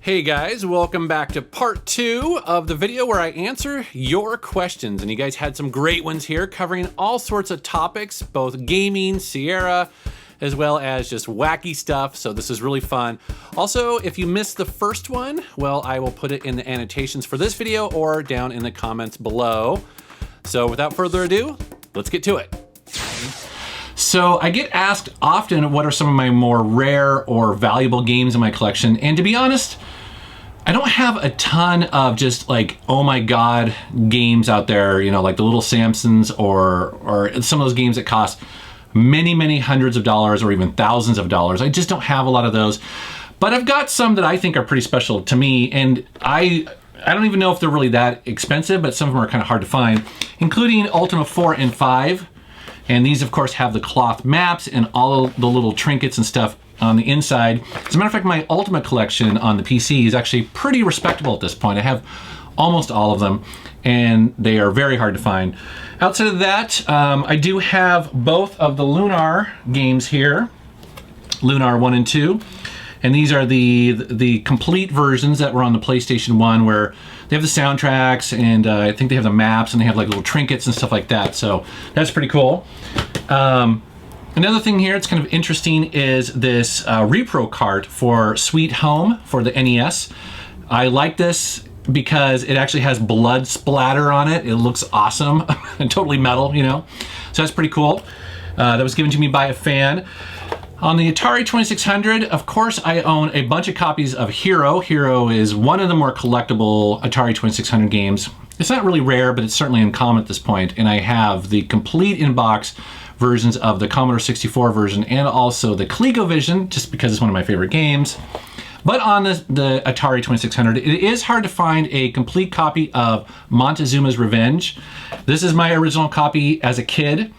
Hey guys, welcome back to part 2 of the video where I answer your questions. And you guys had some great ones here covering all sorts of topics, both gaming, Sierra, as well as just wacky stuff. So this is really fun. Also, if you missed the first one, well, I will put it in the annotations for this video or down in the comments below. So without further ado, let's get to it. So I get asked often what are some of my more rare or valuable games in my collection, and to be honest, I don't have a ton of just like, oh my god, games out there, you know, like the Little Samsons or some of those games that cost many hundreds of dollars or even thousands of dollars. I just don't have a lot of those, but I've got some that I think are pretty special to me, and I don't even know if they're really that expensive, but some of them are kind of hard to find, including Ultima 4 and 5. And these, of course, have the cloth maps and all the little trinkets and stuff on the inside. As a matter of fact, my Ultima collection on the PC is actually pretty respectable at this point. I have almost all of them, and they are very hard to find. Outside of that, I do have both of the Lunar games here, Lunar 1 and 2. And these are the complete versions that were on the PlayStation 1, where they have the soundtracks, and I think they have the maps, and they have like little trinkets and stuff like that. So that's pretty cool. Another thing here that's kind of interesting is this repro cart for Sweet Home for the NES. I like this because it actually has blood splatter on it. It looks awesome and totally metal, you know. So that's pretty cool. That was given to me by a fan. On the Atari 2600, of course, I own a bunch of copies of Hero. Hero is one of the more collectible Atari 2600 games. It's not really rare, but it's certainly uncommon at this point. And I have the complete in-box versions of the Commodore 64 version and also the ColecoVision, just because it's one of my favorite games. But on the Atari 2600, it is hard to find a complete copy of Montezuma's Revenge. This is my original copy as a kid,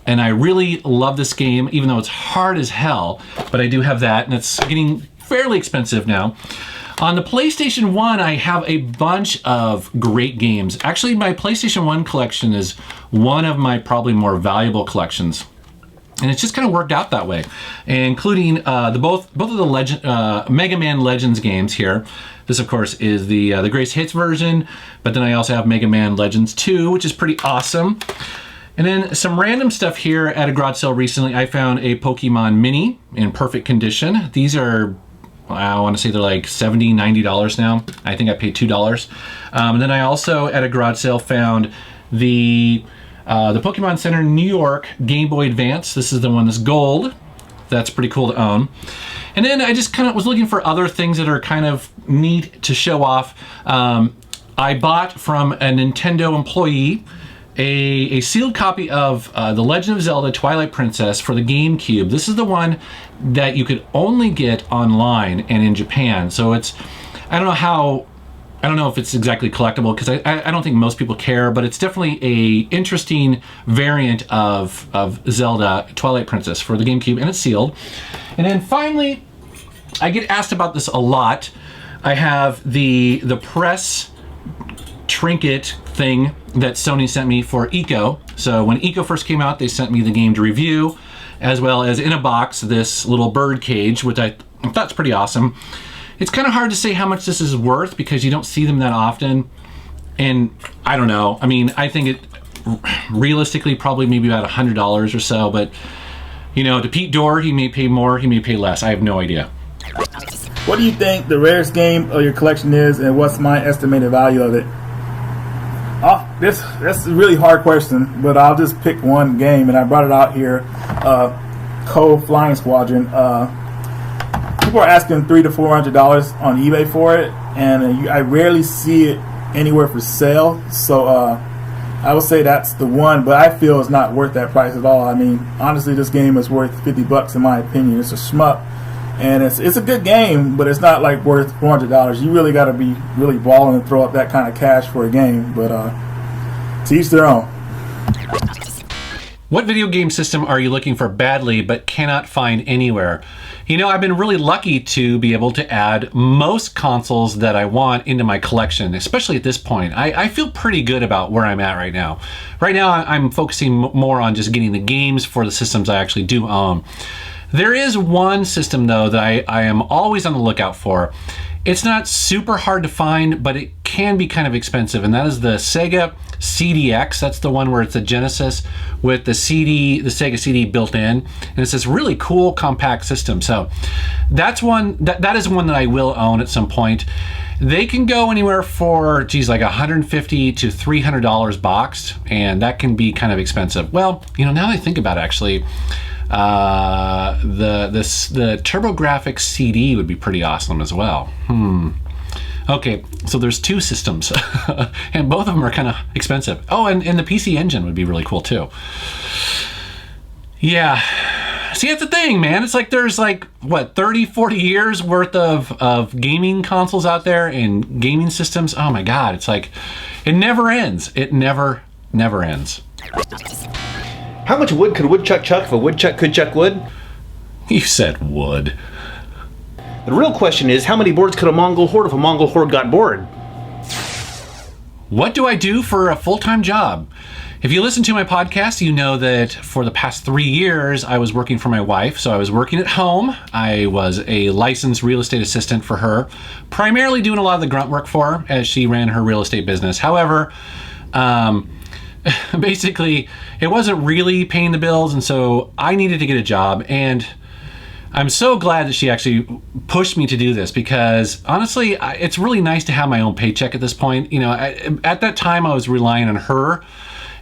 and I really love this game, even though it's hard as hell, but I do have that, and it's getting fairly expensive now. On the PlayStation 1, I have a bunch of great games. Actually, my PlayStation 1 collection is one of my probably more valuable collections. And it's just kind of worked out that way, including both of the Mega Man Legends games here. This, of course, is the Greatest Hits version, but then I also have Mega Man Legends 2, which is pretty awesome. And then some random stuff here at a garage sale recently. I found a Pokemon Mini in perfect condition. These are, I want to say they're like $70, $90 now. I think I paid $2. And then I also at a garage sale found the Pokemon Center New York Game Boy Advance. This is the one that's gold. That's pretty cool to own. And then I just kind of was looking for other things that are kind of neat to show off. I bought from a Nintendo employee a sealed copy of The Legend of Zelda Twilight Princess for the GameCube. This is the one that you could only get online and in Japan. So it's, I don't know if it's exactly collectible, because I don't think most people care, but it's definitely a interesting variant of Zelda Twilight Princess for the GameCube, and it's sealed. And then finally, I get asked about this a lot. I have the press trinket thing that Sony sent me for Eco. So when Eco first came out, they sent me the game to review, as well as in a box this little bird cage, which I thought's pretty awesome. It's kind of hard to say how much this is worth because you don't see them that often, and I don't know. I mean, I think it realistically probably maybe about $100 or so, but you know, to Pete Dorr, he may pay more, he may pay less. I have no idea. What do you think the rarest game of your collection is, and what's my estimated value of it? That's a really hard question, but I'll just pick one game, and I brought it out here. Cove Flying Squadron. People are asking $300 to $400 on eBay for it, and I rarely see it anywhere for sale. So I would say that's the one, but I feel it's not worth that price at all. I mean, honestly, this game is worth $50 in my opinion. It's a shmup, and it's a good game, but it's not like worth $400. You really got to be really balling and throw up that kind of cash for a game. But to each their own. What video game system are you looking for badly but cannot find anywhere? You know, I've been really lucky to be able to add most consoles that I want into my collection, especially at this point. I feel pretty good about where I'm at right now. Right now, I'm focusing more on just getting the games for the systems I actually do own. There is one system, though, that I am always on the lookout for, It's not super hard to find, but it can be kind of expensive, and that is the Sega CDX. That's the one where it's a Genesis with the Sega CD built in, and it's this really cool compact system. So that's one that is one that I will own at some point. They can go anywhere for, geez, like $150 to $300 boxed, and that can be kind of expensive. Well, now that I think about it, actually, the TurboGrafx CD would be pretty awesome as well. Okay, so there's two systems, and both of them are kind of expensive. Oh, and the PC Engine would be really cool too. Yeah. See, that's the thing, man. It's like there's like, what, 30, 40 years worth of gaming consoles out there and gaming systems. Oh my God, it's like, it never ends. It never ends. How much wood could a woodchuck chuck if a woodchuck could chuck wood? You said wood. The real question is, how many boards could a Mongol hoard if a Mongol horde got bored? What do I do for a full-time job? If you listen to my podcast, you know that for the past 3 years, I was working for my wife. So I was working at home. I was a licensed real estate assistant for her, primarily doing a lot of the grunt work for her as she ran her real estate business. However, basically, it wasn't really paying the bills, and so I needed to get a job. And I'm so glad that she actually pushed me to do this, because honestly, it's really nice to have my own paycheck at this point. At that time, I was relying on her.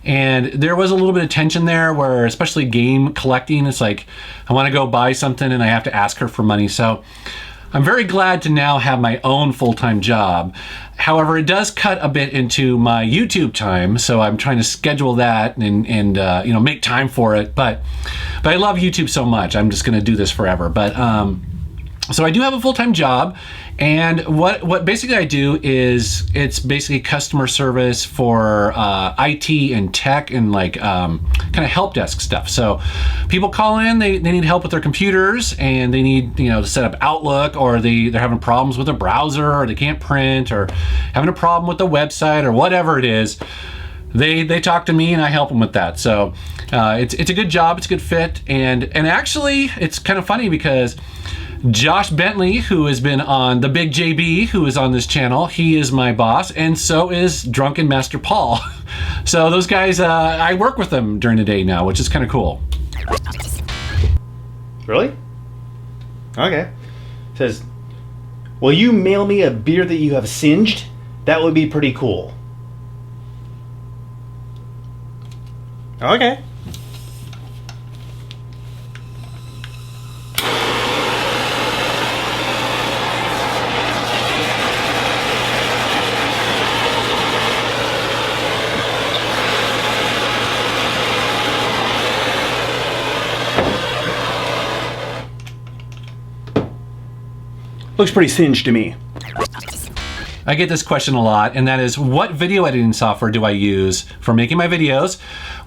And there was a little bit of tension there where, especially game collecting, it's like I want to go buy something and I have to ask her for money. So I'm very glad to now have my own full-time job. However, it does cut a bit into my YouTube time, so I'm trying to schedule that and make time for it. But I love YouTube so much, I'm just going to do this forever. But so I do have a full-time job, and what basically I do is it's basically customer service for IT and tech and like kind of help desk stuff. So people call in, they need help with their computers, and they need to set up Outlook, or they're having problems with a browser, or they can't print, or having a problem with the website, or whatever it is. They talk to me and I help them with that. So it's a good job, it's a good fit, and actually it's kind of funny because Josh Bentley, who has been on the Big JB, who is on this channel, he is my boss, and so is Drunken Master Paul. So those guys, I work with them during the day now, which is kind of cool. Really? Okay. It says, will you mail me a beer that you have singed? That would be pretty cool. Okay. Looks pretty singed to me. I get this question a lot, and that is, what video editing software do I use for making my videos?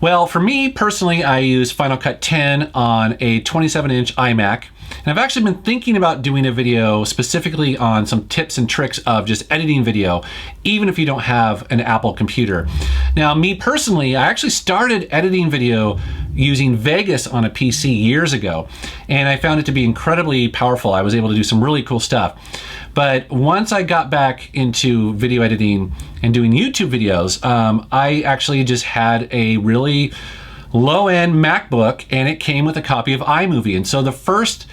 Well, for me personally, I use Final Cut 10 on a 27-inch iMac. And I've actually been thinking about doing a video specifically on some tips and tricks of just editing video, even if you don't have an Apple computer. Now, me personally, I actually started editing video using Vegas on a PC years ago, and I found it to be incredibly powerful. I was able to do some really cool stuff. But once I got back into video editing and doing YouTube videos, I actually just had a really low-end MacBook, and it came with a copy of iMovie. And so the first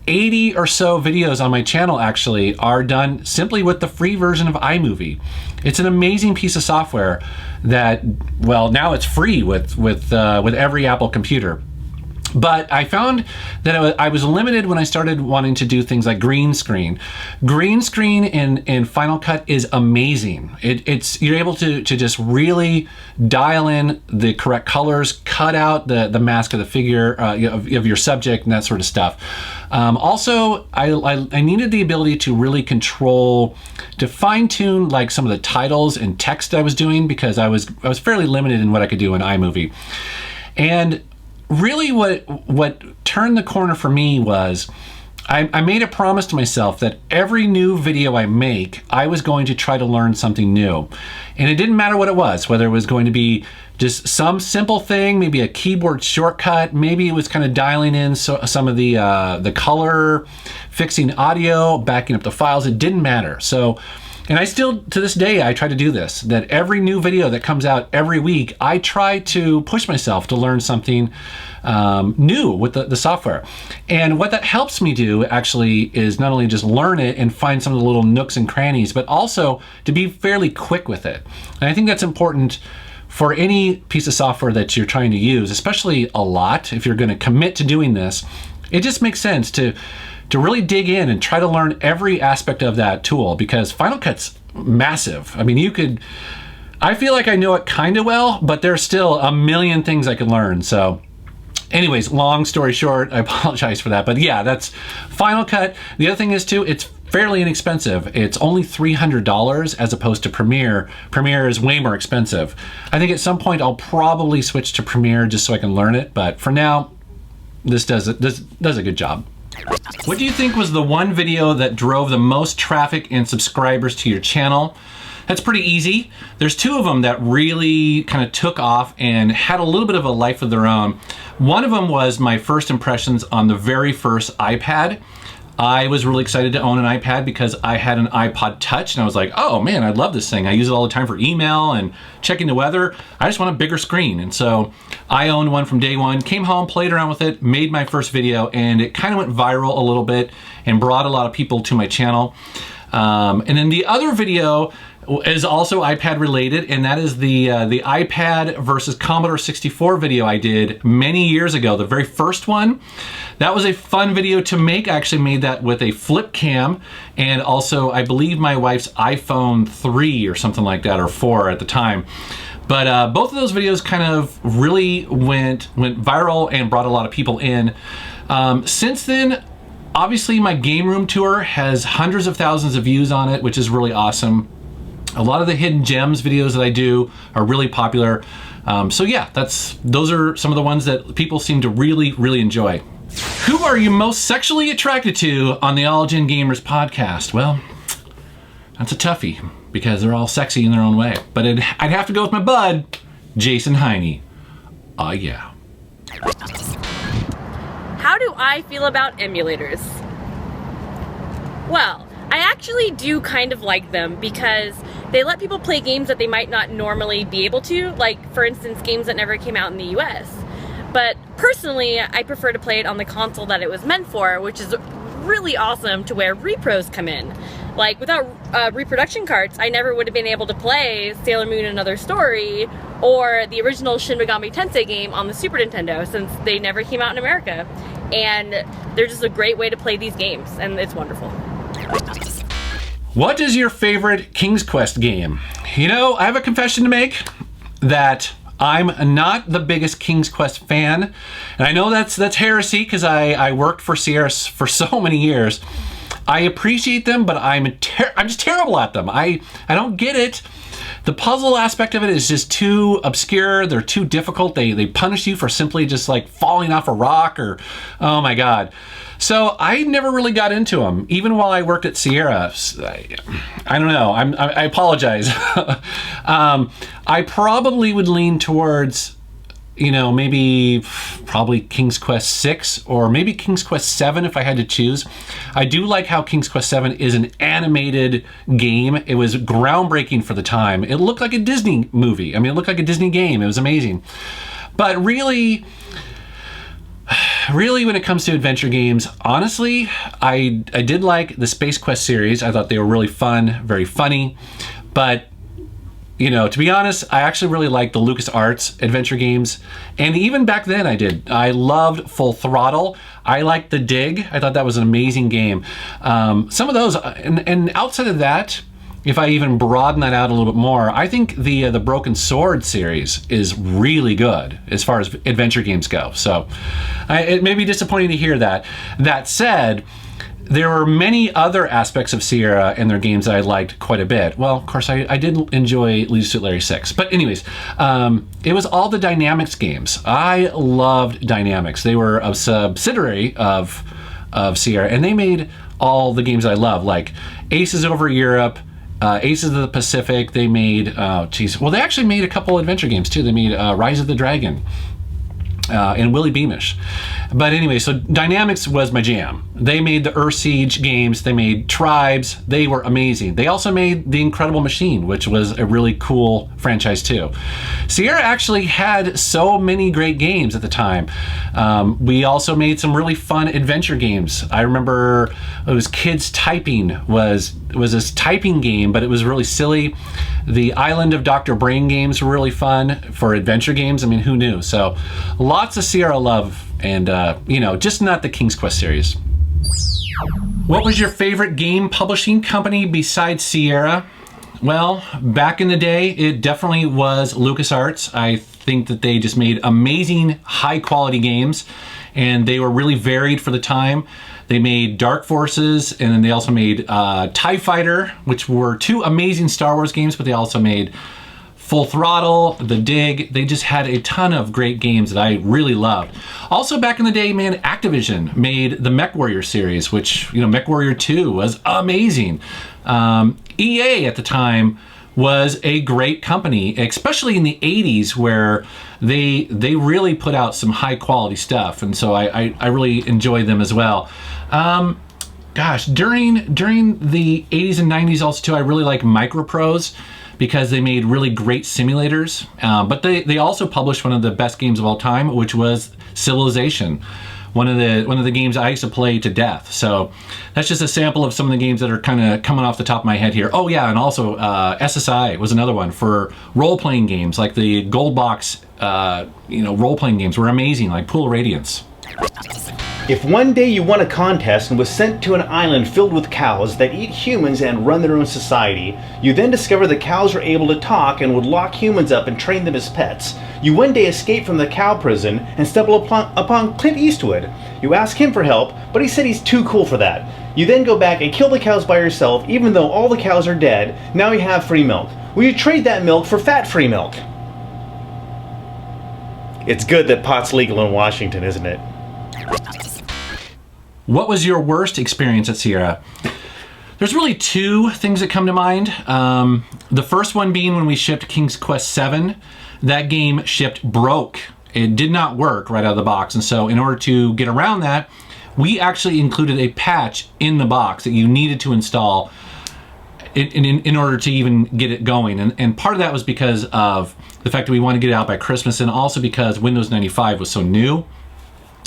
80 or so videos on my channel actually are done simply with the free version of iMovie. It's an amazing piece of software that, well, now it's free with every Apple computer. But I found that I was limited when I started wanting to do things like green screen. Green screen in Final Cut is amazing. You're able to just really dial in the correct colors, cut out the mask of the figure of your subject and that sort of stuff. Also, I needed the ability to really control, to fine tune like some of the titles and text I was doing, because I was fairly limited in what I could do in iMovie. And really what turned the corner for me was I made a promise to myself that every new video I make, I was going to try to learn something new. And it didn't matter what it was, whether it was going to be just some simple thing, maybe a keyboard shortcut, maybe it was kind of dialing in some of the color, fixing audio, backing up the files. It didn't matter. So, and I still, to this day, I try to do this, that every new video that comes out every week, I try to push myself to learn something new with the software. And what that helps me do actually is not only just learn it and find some of the little nooks and crannies, but also to be fairly quick with it. And I think that's important for any piece of software that you're trying to use, especially a lot. If you're going to commit to doing this, it just makes sense to really dig in and try to learn every aspect of that tool, because Final Cut's massive. I mean, I feel like I know it kind of well, but there's still a million things I can learn. So anyways, long story short, I apologize for that. But yeah, that's Final Cut. The other thing is too, it's fairly inexpensive. It's only $300 as opposed to Premiere. Premiere is way more expensive. I think at some point I'll probably switch to Premiere just so I can learn it. But for now, this does a good job. What do you think was the one video that drove the most traffic and subscribers to your channel? That's pretty easy. There's two of them that really kind of took off and had a little bit of a life of their own. One of them was my first impressions on the very first iPad. I was really excited to own an iPad because I had an iPod Touch and I was like, oh man, I love this thing. I use it all the time for email and checking the weather. I just want a bigger screen. And so I owned one from day one, came home, played around with it, made my first video, and it kind of went viral a little bit and brought a lot of people to my channel. And then the other video is also iPad related, and that is the iPad versus Commodore 64 video I did many years ago, the very first one. That was a fun video to make. I actually made that with a flip cam, and also I believe my wife's iPhone 3 or something like that, or 4 at the time. But both of those videos kind of really went viral and brought a lot of people in. Since then, obviously my game room tour has hundreds of thousands of views on it, which is really awesome. A lot of the hidden gems videos that I do are really popular. So yeah, those are some of the ones that people seem to really, really enjoy. Who are you most sexually attracted to on the Elgyn Gamers podcast? Well, that's a toughie because they're all sexy in their own way. But I'd have to go with my bud, Jason Heine. Oh yeah. How do I feel about emulators? Well, I actually do kind of like them because they let people play games that they might not normally be able to, like, for instance, games that never came out in the US. But personally, I prefer to play it on the console that it was meant for, which is really awesome to where repros come in. Like, without reproduction carts, I never would have been able to play Sailor Moon Another Story or the original Shin Megami Tensei game on the Super Nintendo, since they never came out in America. And they're just a great way to play these games, and it's wonderful. What is your favorite King's Quest game? You know, I have a confession to make that I'm not the biggest King's Quest fan. And I know that's heresy because I worked for Sierra for so many years. I appreciate them, but I'm just terrible at them. I don't get it. The puzzle aspect of it is just too obscure. They're too difficult. They punish you for simply just like falling off a rock, or, oh my God. So I never really got into them, even while I worked at Sierra. I don't know. I apologize. I probably would lean towards, you know, probably King's Quest 6 or maybe King's Quest 7 if I had to choose. I do like how King's Quest 7 is an animated game. It was groundbreaking for the time. It looked like a Disney movie. I mean, it looked like a Disney game. It was amazing. But really, when it comes to adventure games, honestly, I did like the Space Quest series. I thought they were really fun, very funny. But, you know, to be honest, I actually really liked the LucasArts adventure games. And even back then I did. I loved Full Throttle. I liked The Dig. I thought that was an amazing game. Some of those, and outside of that, if I even broaden that out a little bit more, I think the Broken Sword series is really good as far as adventure games go. So it may be disappointing to hear that. That said, there were many other aspects of Sierra and their games that I liked quite a bit. Well, of course, I did enjoy Leisure Suit Larry 6. But anyways, it was all the Dynamics games. I loved Dynamics. They were a subsidiary of Sierra, and they made all the games I love, like Aces Over Europe, Aces of the Pacific. They made, well, they actually made a couple adventure games too. They made Rise of the Dragon. And Willie Beamish. But anyway, so Dynamics was my jam. They made the Earth Siege games. They made Tribes. They were amazing. They also made The Incredible Machine, which was a really cool franchise too. Sierra actually had so many great games at the time. We also made some really fun adventure games. I remember it was Kids Typing was this typing game, but it was really silly. The Island of Dr. Brain games were really fun for adventure games. I mean, who knew? So lots of Sierra love, and just not the King's Quest series. What was your favorite game publishing company besides Sierra? Well, back in the day, it definitely was LucasArts. I think that they just made amazing, high-quality games, and they were really varied for the time. They made Dark Forces, and then they also made TIE Fighter, which were two amazing Star Wars games, but they also made Full Throttle, The Dig. They just had a ton of great games that I really loved. Also back in the day, man, Activision made the MechWarrior series, which, MechWarrior 2 was amazing. EA at the time was a great company, especially in the 80s, where they really put out some high quality stuff, and so I really enjoyed them as well. During the 80s and 90s also too, I really like Microprose because they made really great simulators, but they also published one of the best games of all time, which was Civilization. One of the games I used to play to death. So that's just a sample of some of the games that are kind of coming off the top of my head here. Oh yeah, and also SSI was another one for role-playing games, like the Gold Box, role-playing games were amazing, like Pool of Radiance. If one day you won a contest and was sent to an island filled with cows that eat humans and run their own society, you then discover the cows are able to talk and would lock humans up and train them as pets. You one day escape from the cow prison and stumble upon Clint Eastwood. You ask him for help, but he said he's too cool for that. You then go back and kill the cows by yourself, even though all the cows are dead. Now you have free milk. Will you trade that milk for fat-free milk? It's good that pot's legal in Washington, isn't it? What was your worst experience at Sierra? There's really two things that come to mind. The first one being when we shipped King's Quest VII. That game shipped broke. It did not work right out of the box, and so in order to get around that, we actually included a patch in the box that you needed to install in order to even get it going. And part of that was because of the fact that we wanted to get it out by Christmas, and also because Windows 95 was so new.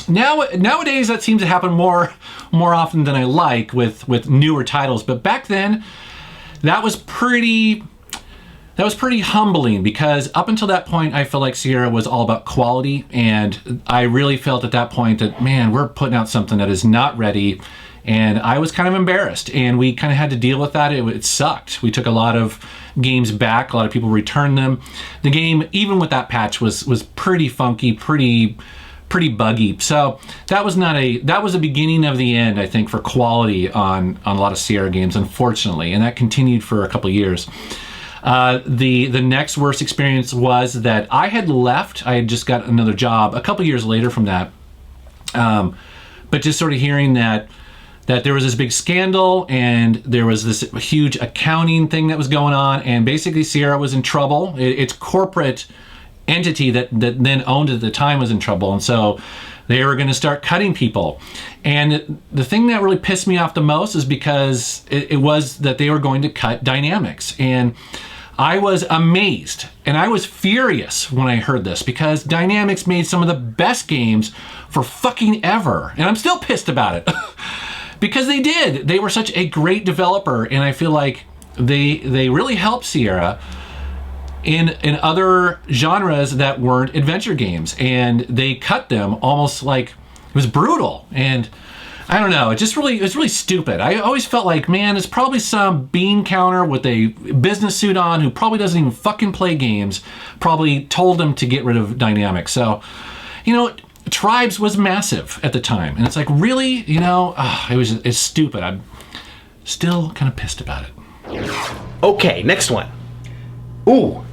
Nowadays that seems to happen more often than I like with newer titles, but back then that was pretty humbling, because up until that point I felt like Sierra was all about quality, and I really felt at that point that, man, we're putting out something that is not ready, and I was kind of embarrassed, and we kind of had to deal with that. It sucked. We took a lot of games back, a lot of people returned them. The game, even with that patch, was pretty funky, pretty buggy. So that was the beginning of the end, I think, for quality on a lot of Sierra games, unfortunately, and that continued for a couple years. The next worst experience was that I had left. I had just got another job a couple years later from that, but just sort of hearing that there was this big scandal and there was this huge accounting thing that was going on, and basically Sierra was in trouble. Its corporate entity that then owned it at the time was in trouble, and so they were going to start cutting people. And the thing that really pissed me off the most is because it was that they were going to cut Dynamics, and I was amazed and I was furious when I heard this, because Dynamics made some of the best games for fucking ever, and I'm still pissed about it. Because they did. They were such a great developer, and I feel like they really helped Sierra in other genres that weren't adventure games, and they cut them almost like it was brutal. And I don't know, it was really stupid. I always felt like, man, it's probably some bean counter with a business suit on who probably doesn't even fucking play games, probably told them to get rid of Dynamics. So, Tribes was massive at the time, and it's like, really, it's stupid. I'm still kind of pissed about it. Okay, next one. Ooh,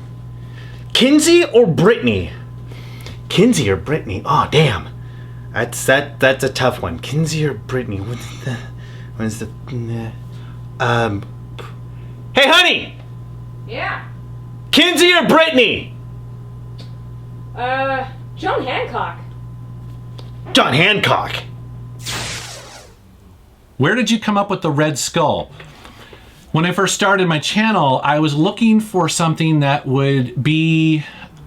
Kinsey or Brittany? Kinsey or Brittany? Oh, damn. That's a tough one. Kinsey or Brittany? Hey, Hey, honey! Yeah. Kinsey or Brittany? John Hancock. John Hancock. Where did you come up with the red skull? When I first started my channel, I was looking for something that would be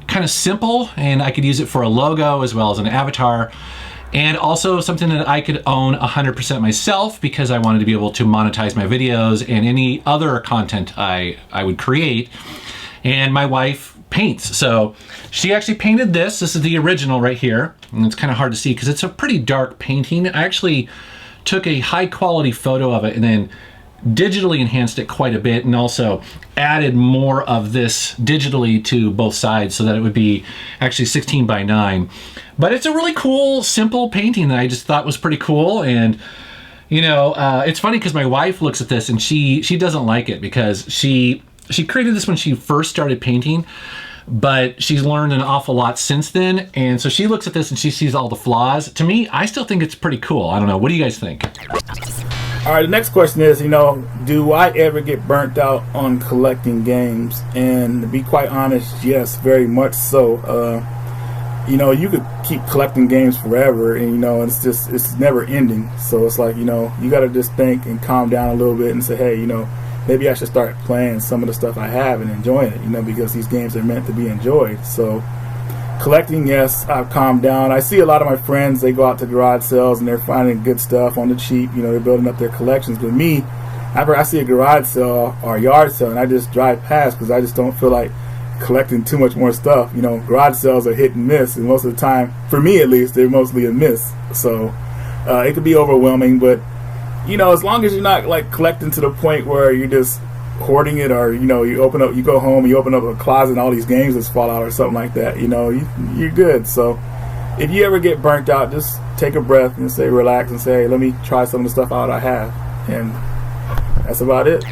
kind of simple and I could use it for a logo as well as an avatar, and also something that I could own 100% myself because I wanted to be able to monetize my videos and any other content I would create. And my wife paints, so she actually painted this. This is the original right here, and it's kind of hard to see because it's a pretty dark painting. I actually took a high quality photo of it and then digitally enhanced it quite a bit, and also added more of this digitally to both sides so that it would be actually 16 by 9. But it's a really cool, simple painting that I just thought was pretty cool. And you know, it's funny because my wife looks at this and she doesn't like it because she created this when she first started painting, but she's learned an awful lot since then, and so she looks at this and she sees all the flaws. To me, I still think it's pretty cool. I don't know, what do you guys think? All right, the next question is, you know, do I ever get burnt out on collecting games? And to be quite honest, yes, very much so. You know, you could keep collecting games forever, and you know, it's never ending. So it's like, you know, you got to just think and calm down a little bit and say, hey, you know, maybe I should start playing some of the stuff I have and enjoying it, you know, because these games are meant to be enjoyed. So collecting, yes, I've calmed down. I see a lot of my friends, they go out to garage sales and they're finding good stuff on the cheap. You know, they're building up their collections. But me, I see a garage sale or a yard sale and I just drive past because I just don't feel like collecting too much more stuff. You know, garage sales are hit and miss, and most of the time, for me at least, they're mostly a miss. So it could be overwhelming, but you know, as long as you're not like collecting to the point where you're just hoarding it, or you know, you go home, you open up a closet and all these games just fall out or something like that, you know, you're good. So if you ever get burnt out, just take a breath and say, relax and say, hey, let me try some of the stuff out I have, and that's about it.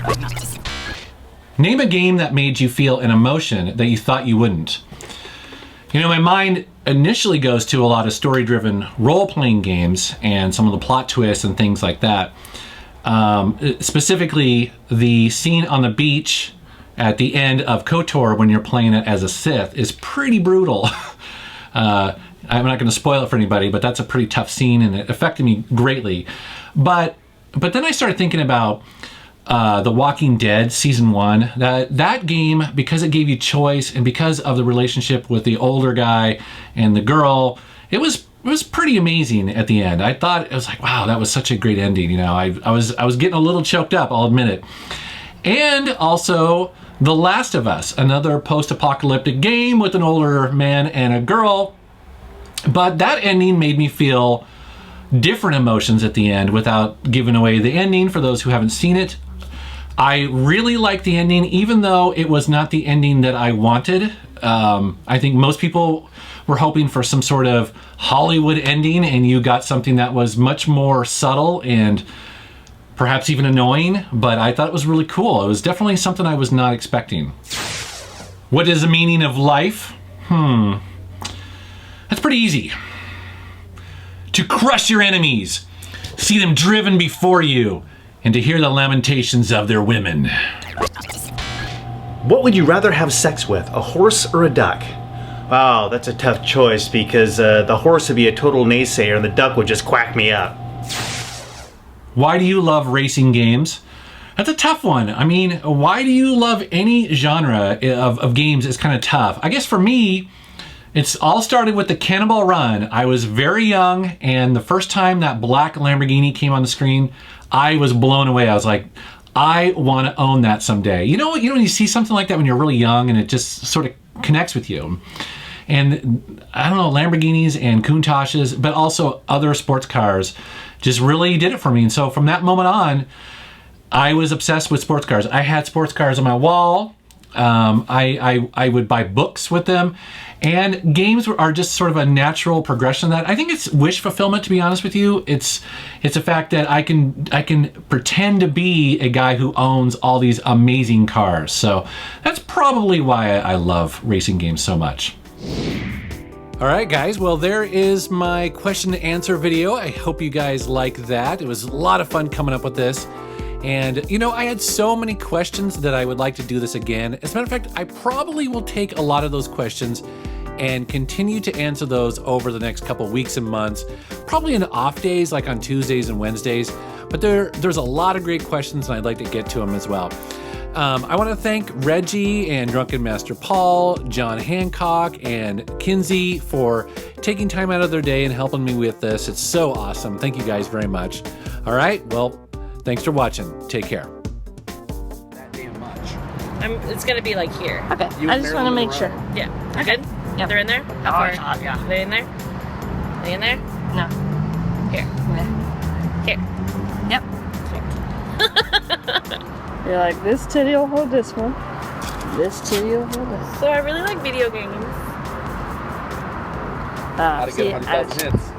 Name a game that made you feel an emotion that you thought you wouldn't. You know, my mind initially goes to a lot of story-driven role-playing games and some of the plot twists and things like that. Specifically, the scene on the beach at the end of KOTOR when you're playing it as a Sith is pretty brutal. I'm not going to spoil it for anybody, but that's a pretty tough scene and it affected me greatly. But then I started thinking about The Walking Dead Season 1. That game, because it gave you choice and because of the relationship with the older guy and the girl, it was pretty amazing at the end. I thought, it was like, wow, that was such a great ending. You know, I was getting a little choked up, I'll admit it. And also The Last of Us, another post-apocalyptic game with an older man and a girl. But that ending made me feel different emotions at the end without giving away the ending for those who haven't seen it. I really liked the ending, even though it was not the ending that I wanted. I think most people were hoping for some sort of Hollywood ending, and you got something that was much more subtle and perhaps even annoying, but I thought it was really cool. It was definitely something I was not expecting. What is the meaning of life? That's pretty easy. To crush your enemies, see them driven before you, and to hear the lamentations of their women. What would you rather have sex with, a horse or a duck? Wow, that's a tough choice because the horse would be a total naysayer and the duck would just quack me up. Why do you love racing games? That's a tough one. I mean, why do you love any genre of games is kind of tough. I guess for me, it's all started with the Cannonball Run. I was very young, and the first time that black Lamborghini came on the screen, I was blown away. I was like, I want to own that someday. You know, when you see something like that when you're really young and it just sort of connects with you. And I don't know, Lamborghinis and Countaches, but also other sports cars just really did it for me. And so from that moment on, I was obsessed with sports cars. I had sports cars on my wall. I would buy books with them, and games are just sort of a natural progression of that. I think it's wish fulfillment, to be honest with you. It's a fact that I can pretend to be a guy who owns all these amazing cars. So that's probably why I love racing games so much. All right, guys, well, there is my question and answer video. I hope you guys like that. It was a lot of fun coming up with this. And, you know, I had so many questions that I would like to do this again. As a matter of fact, I probably will take a lot of those questions and continue to answer those over the next couple weeks and months, probably in off days like on Tuesdays and Wednesdays. But there's a lot of great questions, and I'd like to get to them as well. I want to thank Reggie and Drunken Master Paul, John Hancock, and Kinsey for taking time out of their day and helping me with this. It's so awesome. Thank you guys very much. All right, well, thanks for watching. Take care. That damn much. It's gonna be like here. Okay, I just want to make sure. Yeah. Okay. Good? Yep. They're in there? How far? Yeah. They in there? They in there? No. Here. Here. Yep. You're like, this titty will hold this one. This titty will hold this. So I really like video games. How to get 100,000 hits.